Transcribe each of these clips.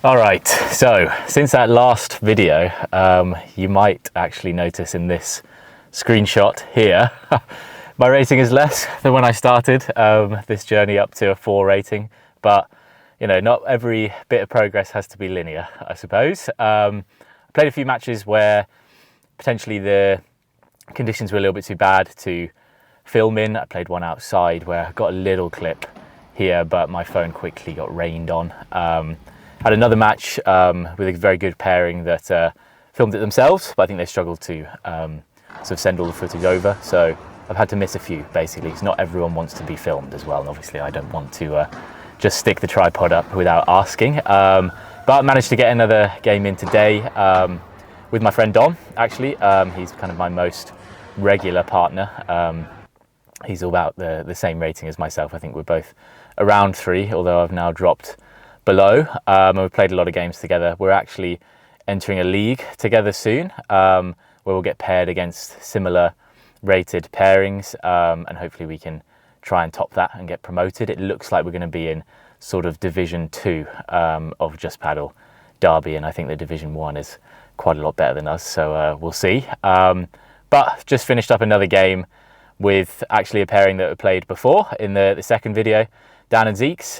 Alright, so since that last video, you might actually notice in this screenshot here, my rating is less than when I started this journey up to a 4 rating, but you know, not every bit of progress has to be linear, I suppose. I played a few matches where potentially the conditions were a little bit too bad to film in. I played one outside where I got a little clip here, but my phone quickly got rained on. Had another match with a very good pairing that filmed it themselves, but I think they struggled to sort of send all the footage over. So I've had to miss a few, basically, because not everyone wants to be filmed as well. And obviously I don't want to just stick the tripod up without asking. But I managed to get another game in today with my friend Dom, actually. He's kind of my most regular partner. He's about the same rating as myself. I think we're both around 3, although I've now dropped below. We've played a lot of games together. We're actually entering a league together soon, where we'll get paired against similar rated pairings, and hopefully we can try and top that and get promoted. It looks like we're going to be in sort of Division 2 of Just Padel Derby, and I think the Division 1 is quite a lot better than us, so we'll see. But just finished up another game with actually a pairing that we played before in the second video, Dan and Zeeks.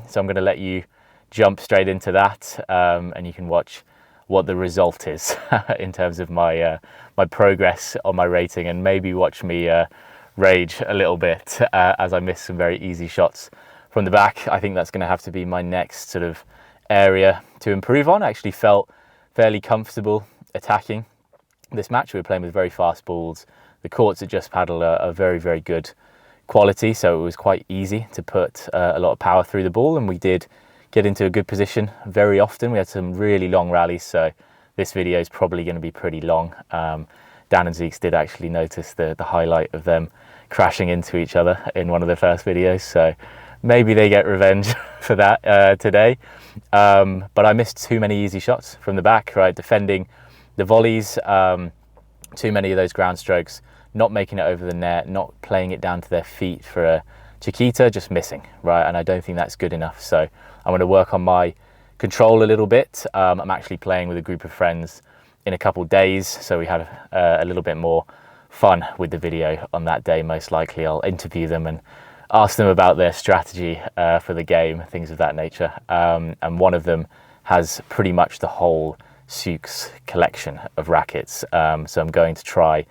So I'm going to let you jump straight into that, and you can watch what the result is in terms of my my progress on my rating, and maybe watch me rage a little bit as I miss some very easy shots from the back. I think that's going to have to be my next sort of area to improve on. I actually felt fairly comfortable attacking this match. We were playing with very fast balls. The courts at Just Padel are very, very good quality, so it was quite easy to put a lot of power through the ball, and we did get into a good position very often. We had some really long rallies, so this video is probably going to be pretty long. Dan and Zeeks did actually notice the highlight of them crashing into each other in one of the first videos, so maybe they get revenge for that today. But I missed too many easy shots from the back, right? Defending the volleys, too many of those ground strokes, not making it over the net, not playing it down to their feet for a Chiquita, just missing, right? And I don't think that's good enough. So I'm going to work on my control a little bit. I'm actually playing with a group of friends in a couple days, so we had a little bit more fun with the video on that day. Most likely I'll interview them and ask them about their strategy for the game, things of that nature. And one of them has pretty much the whole Zeeks collection of rackets. So I'm going to try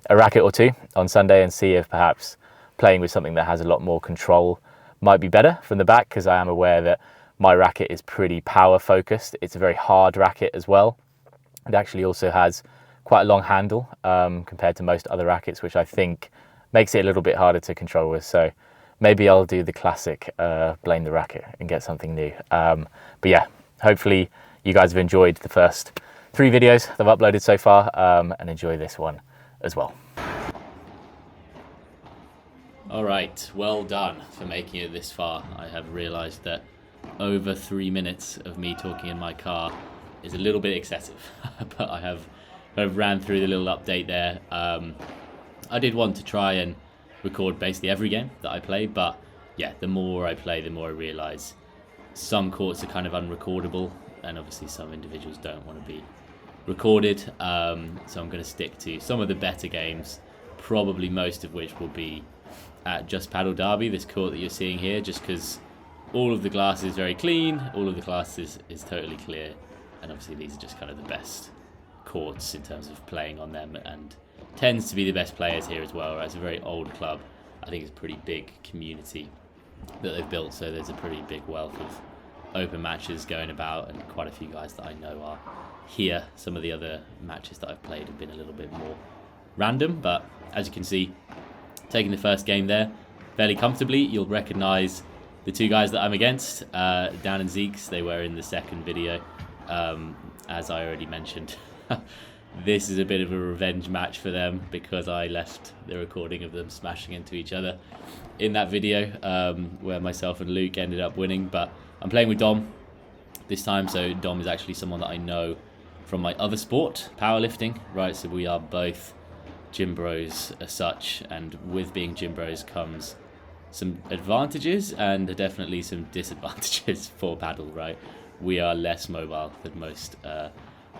a racket or two on Sunday and see if perhaps playing with something that has a lot more control might be better from the back, because I am aware that my racket is pretty power focused. It's a very hard racket as well. It actually also has quite a long handle compared to most other rackets, which I think makes it a little bit harder to control with. So maybe I'll do the classic blame the racket and get something new. But yeah, hopefully you guys have enjoyed the first 3 videos that I've uploaded so far, and enjoy this one as well. All right, well done for making it this far. I have realized that over 3 minutes of me talking in my car is a little bit excessive, but I have kind of ran through the little update there. I did want to try and record basically every game that I play, but yeah, the more I play, the more I realize some courts are kind of unrecordable, and obviously some individuals don't want to be recorded. So I'm going to stick to some of the better games, probably most of which will be at Just Padel Derby, this court that you're seeing here, just because all of the glass is very clean, all of the glass is totally clear, and obviously these are just kind of the best courts in terms of playing on them, and tends to be the best players here as well, right? It's a very old club. I think it's a pretty big community that they've built, so there's a pretty big wealth of open matches going about, and quite a few guys that I know are here. Some of the other matches that I've played have been a little bit more random, but as you can see, taking the first game there fairly comfortably. You'll recognize the 2 guys that I'm against, Dan and Zeeks. They were in the second video, as I already mentioned. This is a bit of a revenge match for them, because I left the recording of them smashing into each other in that video, where myself and Luke ended up winning. But I'm playing with Dom this time, so Dom is actually someone that I know from my other sport, powerlifting, right? So we are both gym bros as such, and with being gym bros comes some advantages and definitely some disadvantages for padel, right? we are less mobile than most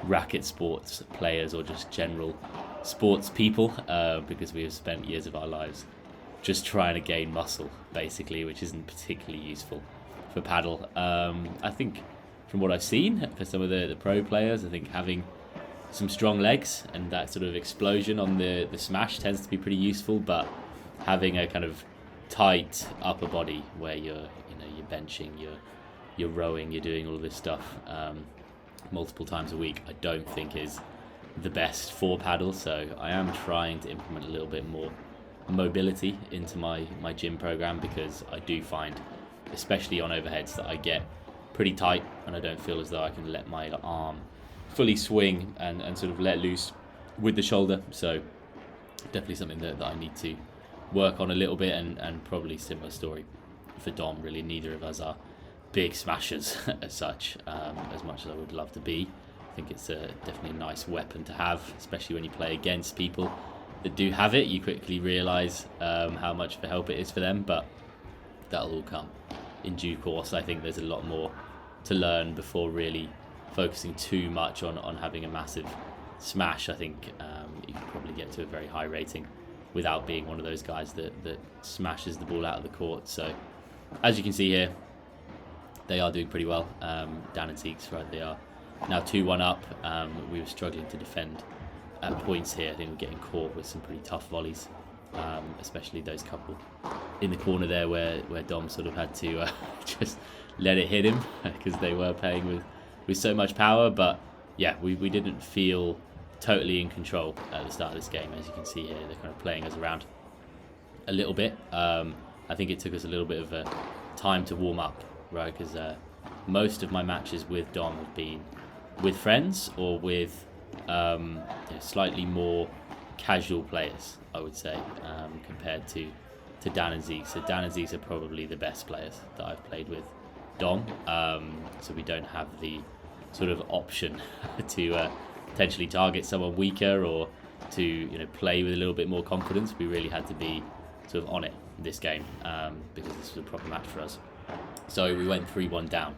racket sports players or just general sports people, because we have spent years of our lives just trying to gain muscle, basically, which isn't particularly useful for paddle. I think from what I've seen for some of the pro players, I think having some strong legs and that sort of explosion on the smash tends to be pretty useful, but having a kind of tight upper body where you're benching, you're rowing, you're doing all this stuff multiple times a week, I don't think is the best for paddle. So I am trying to implement a little bit more mobility into my gym program, because I do find, especially on overheads, that I get pretty tight and I don't feel as though I can let my arm fully swing and sort of let loose with the shoulder. So definitely something that I need to work on a little bit, and probably similar story for Dom. Really, neither of us are big smashers as such, as much as I would love to be. I think it's definitely a nice weapon to have, especially when you play against people that do have it. You quickly realise how much of a help it is for them, but that'll all come in due course. I think there's a lot more to learn before really focusing too much on having a massive smash. I think you can probably get to a very high rating without being one of those guys that smashes the ball out of the court. So as you can see here, they are doing pretty well. Dan and Zeeks, right, they are now 2-1 up. We were struggling to defend at points here. I think we're getting caught with some pretty tough volleys, especially those couple in the corner there where Dom sort of had to just let it hit him because they were playing with so much power. But yeah, we didn't feel totally in control at the start of this game. As you can see here, they're kind of playing us around a little bit. I think it took us a little bit of a time to warm up, right? Because most of my matches with Dom have been with friends or with slightly more casual players, I would say, compared to Dan and Zeeks. So Dan and Zeeks are probably the best players that I've played with Dom. So we don't have the sort of option to potentially target someone weaker or to play with a little bit more confidence. We really had to be sort of on it this game, because this was a proper match for us. So we went 3-1 down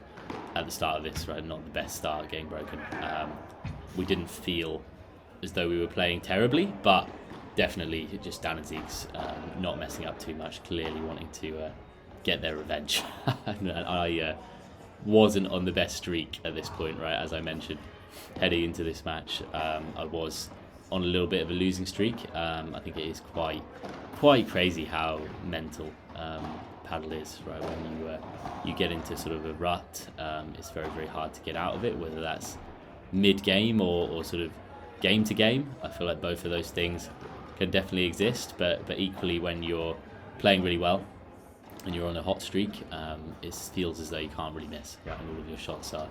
at the start of this, right? Not the best start, getting broken. We didn't feel as though we were playing terribly, but definitely just Dan and Zeeks not messing up too much, clearly wanting to get their revenge. And I wasn't on the best streak at this point, right? As I mentioned, heading into this match, I was on a little bit of a losing streak. I think it is quite crazy how mental paddle is, right? When you get into sort of a rut, it's very, very hard to get out of it, whether that's mid-game or sort of game to game. I feel like both of those things can definitely exist, but equally when you're playing really well and you're on a hot streak, it feels as though you can't really miss, right? And all of your shots are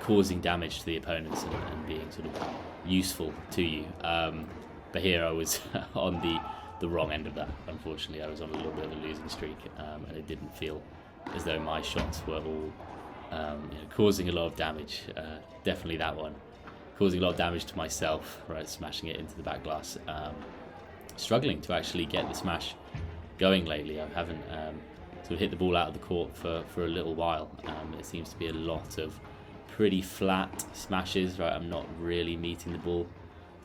causing damage to the opponents and being sort of useful to you. But here I was on the wrong end of that. Unfortunately, I was on a little bit of a losing streak, and it didn't feel as though my shots were all causing a lot of damage. Definitely that one, causing a lot of damage to myself, right, smashing it into the back glass. Struggling to actually get the smash going lately. I haven't sort of hit the ball out of the court for a little while. It seems to be a lot of pretty flat smashes, right? I'm not really meeting the ball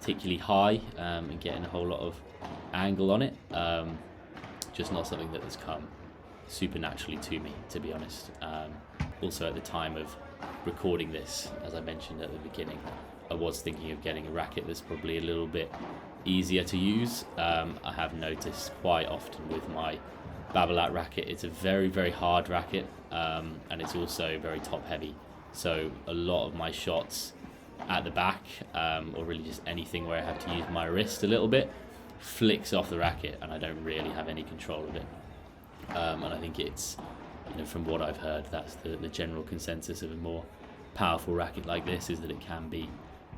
particularly high and getting a whole lot of angle on it. Just not something that has come super naturally to me, to be honest. Also at the time of recording this, as I mentioned at the beginning, I was thinking of getting a racket that's probably a little bit easier to use. I have noticed quite often with my Babolat racket, it's a very, very hard racket, and it's also very top heavy. So a lot of my shots at the back, or really just anything where I have to use my wrist a little bit, flicks off the racket and I don't really have any control of it. And I think it's, from what I've heard, that's the general consensus of a more powerful racket like this, is that it can be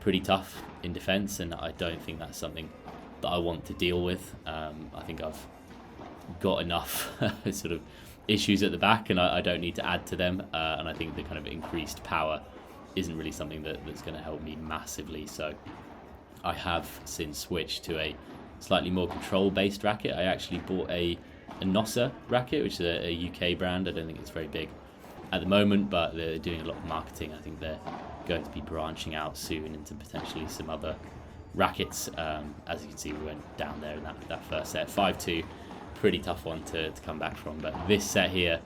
pretty tough in defence, and I don't think that's something that I want to deal with. I think I've got enough sort of issues at the back, and I don't need to add to them, and I think the kind of increased power isn't really something that's going to help me massively. So I have since switched to a slightly more control-based racket. I actually bought a Nossa racket, which is a UK brand. I don't think it's very big at the moment, but they're doing a lot of marketing. I think they're going to be branching out soon into potentially some other rackets. As you can see, we went down there in that first set, 5-2, pretty tough one to come back from. But this set here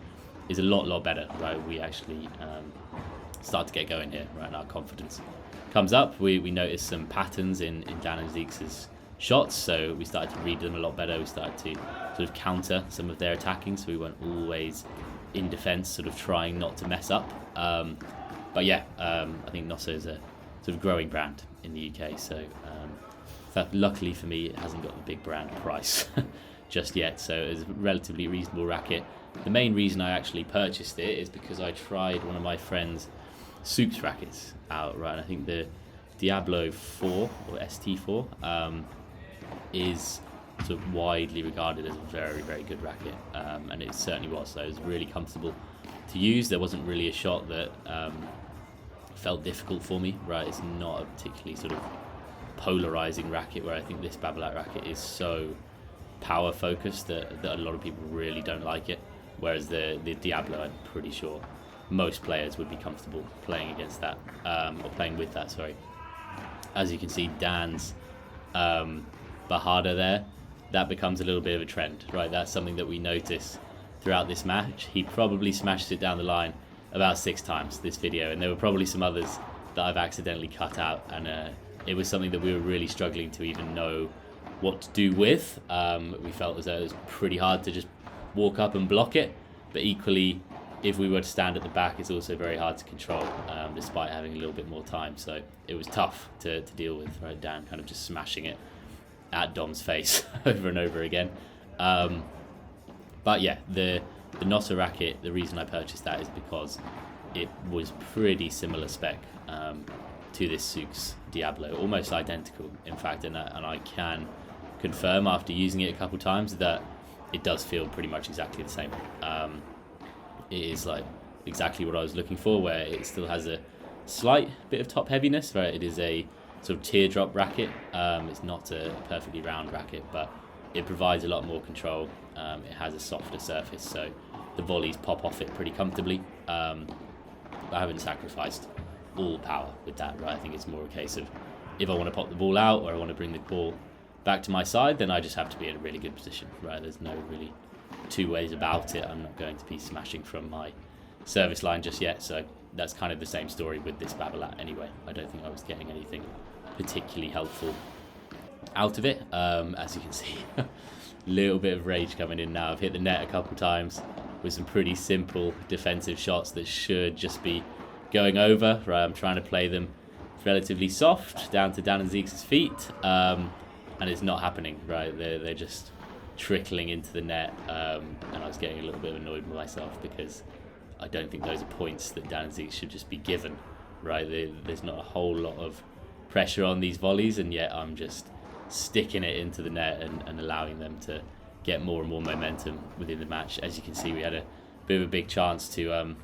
is a lot better, right? We actually start to get going here, right? And our confidence comes up. We noticed some patterns in Dan and Zeeks' shots, so we started to read them a lot better. We started to sort of counter some of their attacking, so we weren't always in defense, sort of trying not to mess up. But yeah, I think Nosso is a sort of growing brand in the UK, so luckily for me, it hasn't got the big brand price just yet, so it's a relatively reasonable racket. The main reason I actually purchased it is because I tried one of my friend's Soups rackets out, right? And I think the Diablo 4 or ST4 is sort of widely regarded as a very good racket, and it certainly was. So it was really comfortable to use. There wasn't really a shot that felt difficult for me, right? It's not a particularly sort of polarizing racket, where I think this Babolat racket is so power focused that a lot of people really don't like it, whereas the Diablo, I'm pretty sure most players would be comfortable playing against that, or playing with that, sorry. As you can see, Dan's Bajada there, that becomes a little bit of a trend, right? That's something that we notice throughout this match. He probably smashed it down the line about 6 times this video, and there were probably some others that I've accidentally cut out, and it was something that we were really struggling to even know what to do with. We felt as though it was pretty hard to just walk up and block it, but equally, if we were to stand at the back, it's also very hard to control, despite having a little bit more time. So it was tough to deal with, right? Dan kind of just smashing it at Dom's face over and over again. But yeah, the Nosso racket, the reason I purchased that is because it was pretty similar spec to this Souks Diablo, almost identical, in fact, and I can confirm after using it a couple times that it does feel pretty much exactly the same. It is like exactly what I was looking for, where it still has a slight bit of top heaviness, right? It is a sort of teardrop racket. It's not a perfectly round racket, but it provides a lot more control. It has a softer surface, so the volleys pop off it pretty comfortably. I haven't sacrificed all power with that, right? I think it's more a case of if I want to pop the ball out or I want to bring the ball back to my side, then I just have to be in a really good position, right? There's no really two ways about it. I'm not going to be smashing from my service line just yet, so that's kind of the same story with this Babolat anyway. I don't think I was getting anything particularly helpful out of it. As you can see, a little bit of rage coming in now. I've hit the net a couple times with some pretty simple defensive shots that should just be going over, right? I'm trying to play them relatively soft down to Dan and Zeeks' feet, and it's not happening, right? They're just trickling into the net, and I was getting a little bit annoyed with myself because I don't think those are points that Dan and Zeeks should just be given, right? There's not a whole lot of pressure on these volleys, and yet I'm just sticking it into the net and allowing them to get more and more momentum within the match. As you can see, we had a bit of a big chance to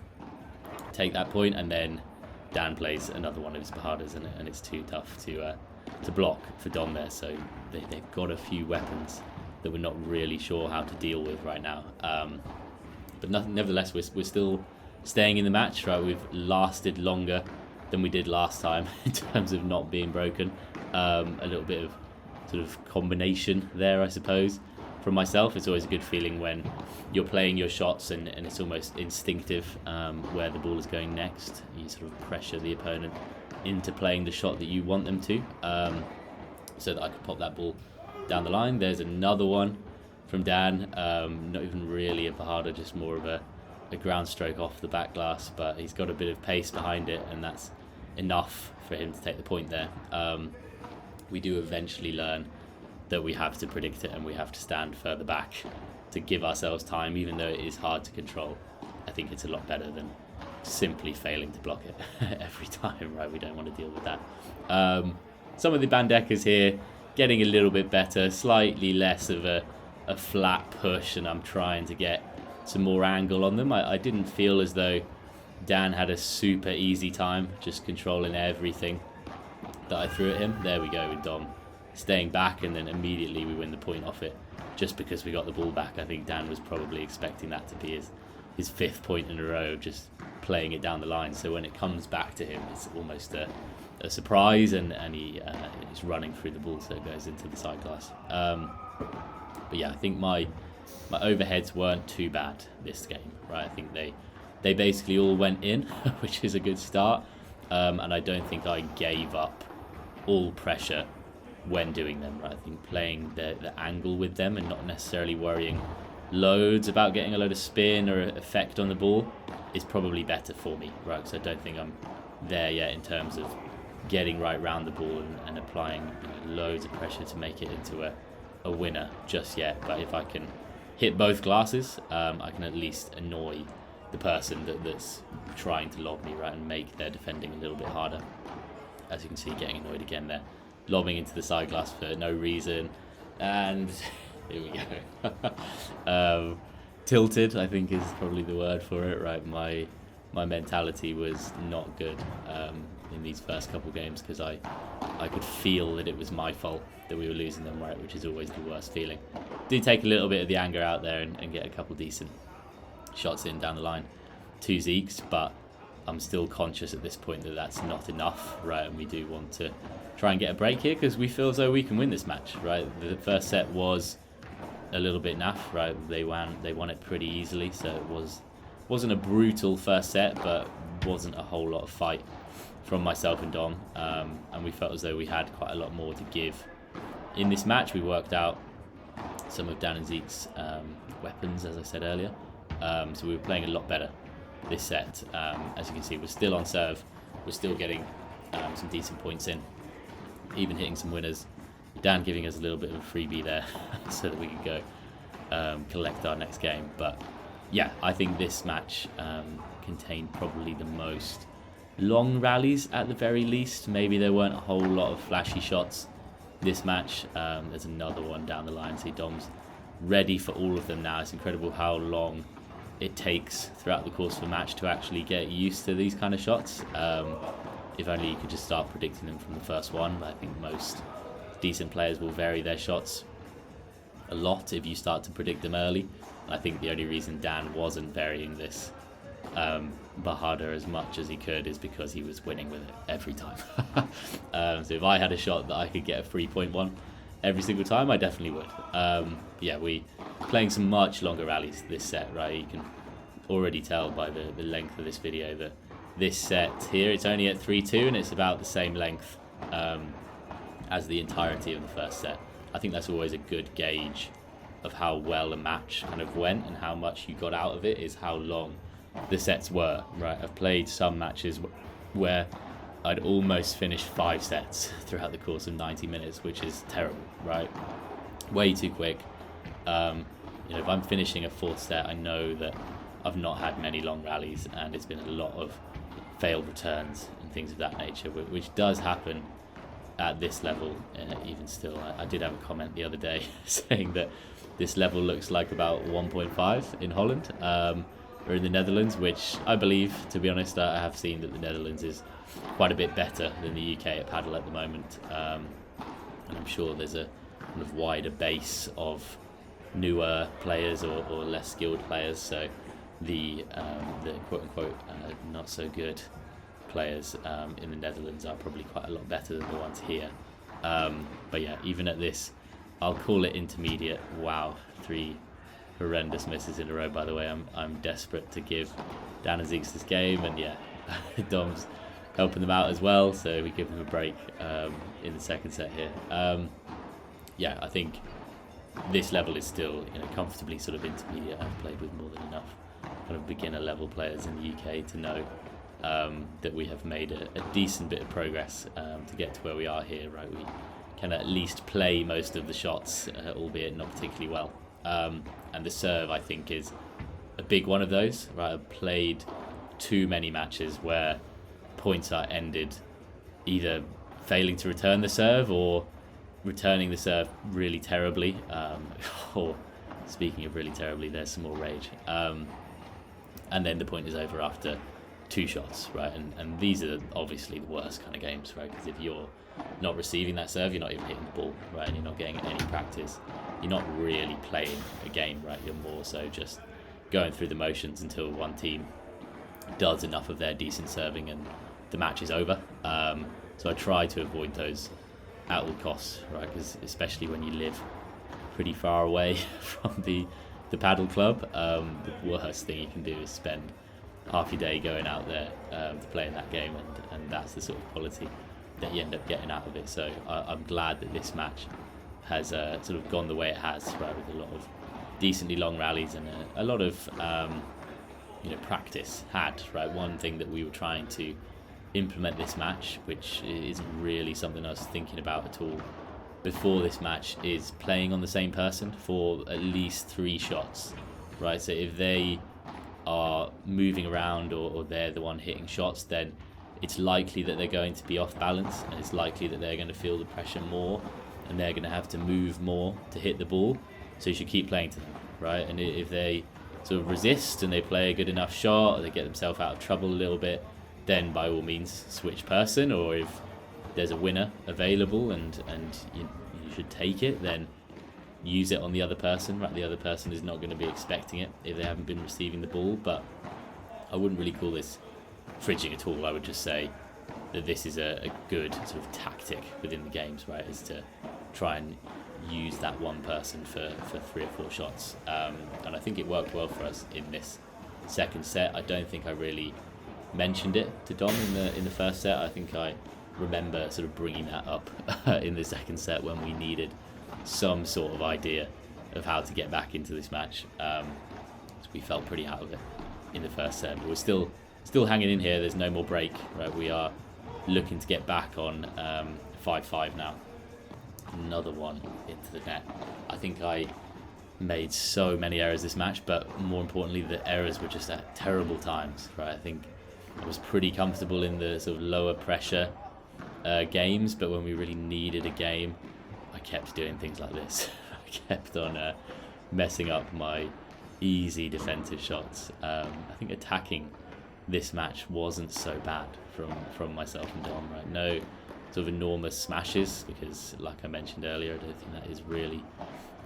take that point, and then Dan plays another one of his Bajadas, and it's too tough to block for Dom there. So they've got a few weapons that we're not really sure how to deal with right now. But nevertheless, we're still staying in the match, right? We've lasted longer than we did last time in terms of not being broken. A little bit of sort of combination there, I suppose. From myself, it's always a good feeling when you're playing your shots and it's almost instinctive where the ball is going next. You sort of pressure the opponent into playing the shot that you want them to, so that I could pop that ball down the line. There's another one from Dan, not even really a Bajada, just more of a ground stroke off the back glass, but he's got a bit of pace behind it, and that's enough for him to take the point there. We do eventually learn that we have to predict it and we have to stand further back to give ourselves time, even though it is hard to control. I think it's a lot better than simply failing to block it every time, right? We don't want to deal with that. Some of the Bandekas here getting a little bit better, slightly less of a flat push, and I'm trying to get some more angle on them. I didn't feel as though Dan had a super easy time just controlling everything that I threw at him. There we go with Dom staying back, and then immediately we win the point off it just because we got the ball back. I think Dan was probably expecting that to be his his 5th point in a row of just playing it down the line. So when it comes back to him, it's almost a surprise, and he's running through the ball, so it goes into the side glass. But yeah, I think my overheads weren't too bad this game, right? I think they basically all went in, which is a good start. And I don't think I gave up all pressure when doing them, right? I think playing the angle with them and not necessarily worrying loads about getting a load of spin or effect on the ball is probably better for me, right? Because I don't think I'm there yet in terms of getting right round the ball and applying loads of pressure to make it into a winner just yet. But if I can hit both glasses, I can at least annoy the person that's trying to lob me, right, and make their defending a little bit harder. As you can see, getting annoyed again there, lobbing into the side glass for no reason, and here we go. Tilted, I think, is probably the word for it, right? My mentality was not good in these first couple games, because I could feel that it was my fault that we were losing them, right, which is always the worst feeling. Did take a little bit of the anger out there and get a couple decent shots in down the line to Zeeks, but I'm still conscious at this point that that's not enough, right? And we do want to try and get a break here, because we feel as though we can win this match, right? The first set was a little bit naff, right? They won it pretty easily, so it wasn't a brutal first set, but wasn't a whole lot of fight from myself and Dom, and we felt as though we had quite a lot more to give in this match. We worked out some of Dan and Zeeks' weapons, as I said earlier, so we were playing a lot better this set. As you can see, we're still on serve, we're still getting some decent points in, even hitting some winners. Dan giving us a little bit of a freebie there so that we could go collect our next game. But yeah, I think this match contained probably the most long rallies at the very least. Maybe there weren't a whole lot of flashy shots this match. There's another one down the line. See, Dom's ready for all of them now. It's incredible how long it takes throughout the course of a match to actually get used to these kind of shots. If only you could just start predicting them from the first one. But I think most decent players will vary their shots a lot if you start to predict them early. I think the only reason Dan wasn't varying this Bahada as much as he could is because he was winning with it every time. So if I had a shot that I could get a 3.1 every single time, I definitely would. Yeah, we playing some much longer rallies this set, right? You can already tell by the length of this video that this set here, it's only at 3-2 and it's about the same length as the entirety of the first set. I think that's always a good gauge of how well a match kind of went and how much you got out of it, is how long the sets were, right? I've played some matches where I'd almost finished 5 sets throughout the course of 90 minutes, which is terrible, right? Way too quick. If I'm finishing a 4th set, I know that I've not had many long rallies and it's been a lot of failed returns and things of that nature, which does happen at this level. Even still, I did have a comment the other day saying that this level looks like about 1.5 in Holland or in the Netherlands, which I believe, to be honest. I have seen that the Netherlands is quite a bit better than the UK at padel at the moment, and I'm sure there's a kind of wider base of newer players or less skilled players, so the quote-unquote not so good players in the Netherlands are probably quite a lot better than the ones here. But yeah, even at this, I'll call it intermediate. Wow, 3 horrendous misses in a row, by the way. I'm desperate to give Dan and Zeeks this game, and yeah, Dom's helping them out as well, so we give them a break in the second set here. Yeah, I think this level is still comfortably sort of intermediate. I've played with more than enough kind of beginner level players in the UK to know that we have made a decent bit of progress to get to where we are here, right? We can at least play most of the shots, albeit not particularly well. And the serve, I think, is a big one of those, right? I've played too many matches where points are ended either failing to return the serve or returning the serve really terribly, or speaking of really terribly, there's some more rage, and then the point is over after 2 shots, right? And these are obviously the worst kind of games, right? Because if you're not receiving that serve, you're not even hitting the ball, right? And you're not getting any practice, you're not really playing a game, right? You're more so just going through the motions until one team does enough of their decent serving and the match is over. So I try to avoid those at all costs, right? Because especially when you live pretty far away from the paddle club, the worst thing you can do is spend half your day going out there to play in that game, and that's the sort of quality that you end up getting out of it. So I'm glad that this match has sort of gone the way it has, right, with a lot of decently long rallies and a lot of practice had, right. One thing that we were trying to implement this match, which isn't really something I was thinking about at all before this match, is playing on the same person for at least 3 shots, right? So if they are moving around or they're the one hitting shots, then it's likely that they're going to be off balance, and it's likely that they're going to feel the pressure more and they're going to have to move more to hit the ball. So you should keep playing to them, right? And if they sort of resist and they play a good enough shot, or they get themselves out of trouble a little bit, then by all means switch person. Or if there's a winner available and you should take it, then use it on the other person, right? The other person is not going to be expecting it if they haven't been receiving the ball. But I wouldn't really call this fridging at all. I would just say that this is a good sort of tactic within the games, right? Is to try and use that one person for 3 or 4 shots. And I think it worked well for us in this second set. I don't think I really mentioned it to Dom in the first set. I think I remember sort of bringing that up in the second set when we needed some sort of idea of how to get back into this match. So we felt pretty out of it in the first set, but we're still hanging in here. There's no more break, right? We are looking to get back on 5-5 now. Another one into the net. I think I made so many errors this match, but more importantly, the errors were just at terrible times, right? I think I was pretty comfortable in the sort of lower pressure games, but when we really needed a game, I kept doing things like this. I kept on messing up my easy defensive shots. I think attacking this match wasn't so bad from myself and Dom, right? No sort of enormous smashes, because like I mentioned earlier, I don't think that is really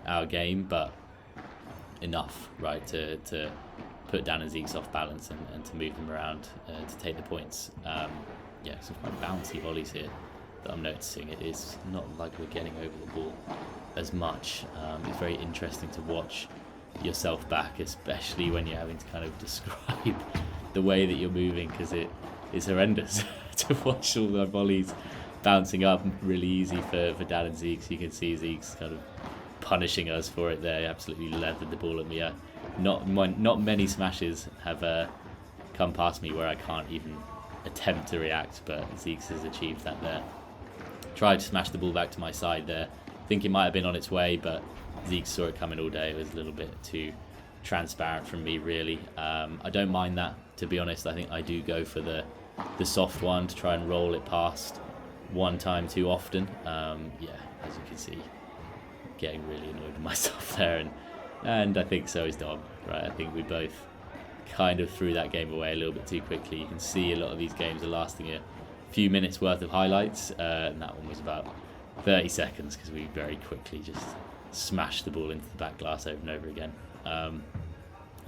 our game, but enough, right, to put Dan and Zeeks off balance and to move them around to take the points. Some quite bouncy volleys here that I'm noticing. It is not like we're getting over the ball as much. It's very interesting to watch yourself back, especially when you're having to kind of describe the way that you're moving, because it is horrendous to watch all the volleys bouncing up really easy for Dan and Zeeks. You can see Zeeks kind of punishing us for it there. He absolutely leathered the ball at me. Not many smashes have come past me where I can't even attempt to react, but Zeeks has achieved that there. Tried to smash the ball back to my side there. I think it might have been on its way, but Zeeks saw it coming all day. It was a little bit too transparent from me, really. I don't mind that, to be honest. I think I do go for the soft one to try and roll it past one time too often. As you can see, getting really annoyed with myself there, and I think so is Dom, right? I think we both kind of threw that game away a little bit too quickly. You can see a lot of these games are lasting a few minutes worth of highlights, and that one was about 30 seconds because we very quickly just smashed the ball into the back glass over and over again. And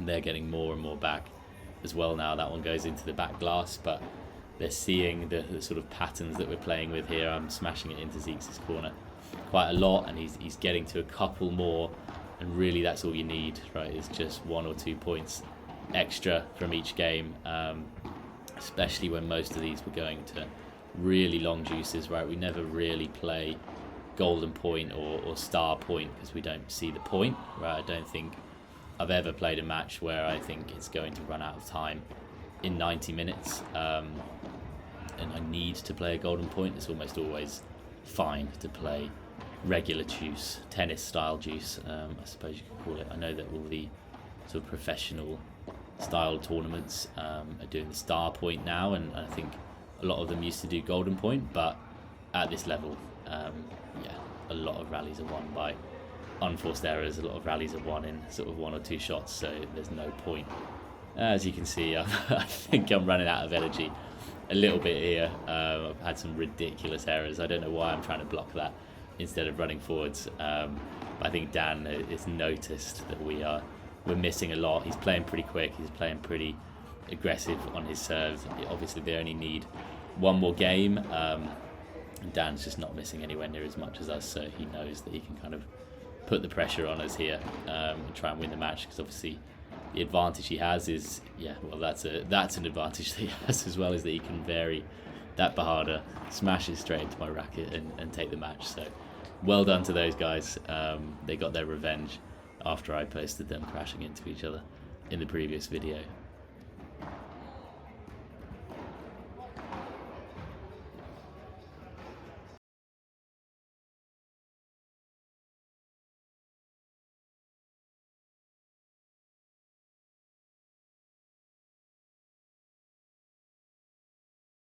they're getting more and more back as well now. That one goes into the back glass, but they're seeing the sort of patterns that we're playing with here. I'm smashing it into Zeeks' corner quite a lot, and he's getting to a couple more, and really that's all you need, right? It's just 1 or 2 points extra from each game, especially when most of these were going to really long juices, right? We never really play golden point or star point because we don't see the point, right? I don't think I've ever played a match where I think it's going to run out of time in 90 minutes, and I need to play a golden point. It's almost always fine to play regular juice, tennis style juice, I suppose you could call it. I know that all the sort of professional style tournaments are doing the star point now, and I think a lot of them used to do golden point, but at this level, a lot of rallies are won by unforced errors. A lot of rallies are won in sort of 1 or 2 shots, so there's no point. As you can see, I think I'm running out of energy a little bit here. I've had some ridiculous errors. I don't know why I'm trying to block that instead of running forwards. But I think Dan has noticed that we're we're missing a lot. He's playing pretty quick. He's playing pretty aggressive on his serves. Obviously, they only need one more game. And Dan's just not missing anywhere near as much as us, so he knows that he can kind of put the pressure on us here and try and win the match, because obviously the advantage he has is, that's an advantage that he has as well, is that he can vary that Bajada, smash it straight into my racket and take the match. So well done to those guys. They got their revenge after I posted them crashing into each other in the previous video.